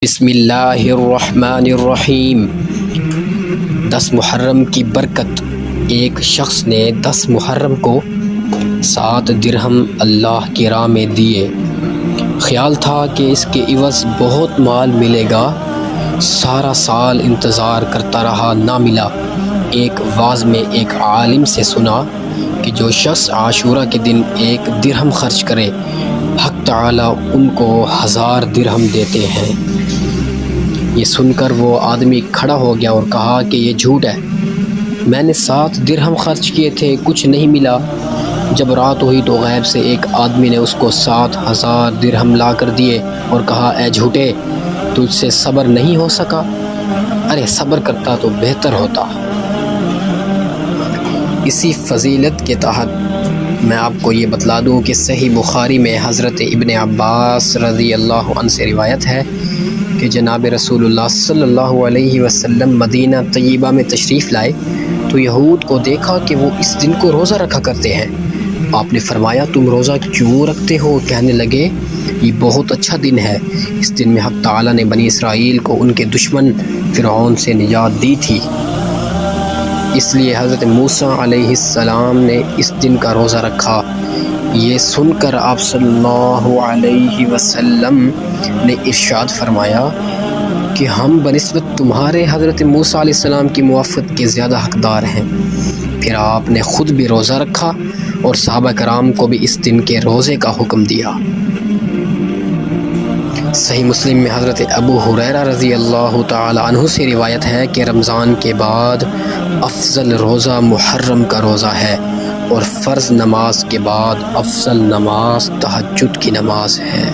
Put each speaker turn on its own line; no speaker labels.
بسم اللہ الرحمن الرحیم۔ 10 محرم کی برکت۔ ایک شخص نے 10 محرم کو 7 درہم اللہ کی راہ میں دیے۔ خیال تھا کہ اس کے عوض بہت مال ملے گا۔ سارا سال انتظار کرتا رہا، نہ ملا۔ ایک واعظ میں ایک عالم سے سنا کہ جو شخص عاشورہ کے دن 1 درہم خرچ کرے، حق تعالی ان کو 1000 درہم دیتے ہیں۔ یہ سن کر وہ آدمی کھڑا ہو گیا اور کہا کہ یہ جھوٹ ہے، میں نے 7 درہم خرچ کیے تھے، کچھ نہیں ملا۔ جب رات ہوئی تو غیب سے ایک آدمی نے اس کو 7000 درہم لا کر دیے اور کہا، اے جھوٹے، تجھ سے صبر نہیں ہو سکا؟ ارے صبر کرتا تو بہتر ہوتا۔ اسی فضیلت کے تحت میں آپ کو یہ بتلا دوں کہ صحیح بخاری میں حضرت ابن عباس رضی اللہ عنہ سے روایت ہے کہ جناب رسول اللہ صلی اللہ علیہ وسلم مدینہ طیبہ میں تشریف لائے تو یہود کو دیکھا کہ وہ اس دن کو روزہ رکھا کرتے ہیں۔ آپ نے فرمایا، تم روزہ کیوں رکھتے ہو؟ کہنے لگے، یہ بہت اچھا دن ہے، اس دن میں حق تعالی نے بنی اسرائیل کو ان کے دشمن فرعون سے نجات دی تھی، اس لیے حضرت موسیٰ علیہ السلام نے اس دن کا روزہ رکھا۔ یہ سن کر آپ صلی اللہ علیہ وسلم نے ارشاد فرمایا کہ ہم بنسبت تمہارے حضرت موسیٰ علیہ السلام کی موافقت کے زیادہ حقدار ہیں۔ پھر آپ نے خود بھی روزہ رکھا اور صحابہ کرام کو بھی اس دن کے روزے کا حکم دیا۔ صحیح مسلم میں حضرت ابو ہریرہ رضی اللہ تعالی عنہ سے روایت ہے کہ رمضان کے بعد افضل روزہ محرم کا روزہ ہے، اور فرض نماز کے بعد افضل نماز تہجد کی نماز ہے۔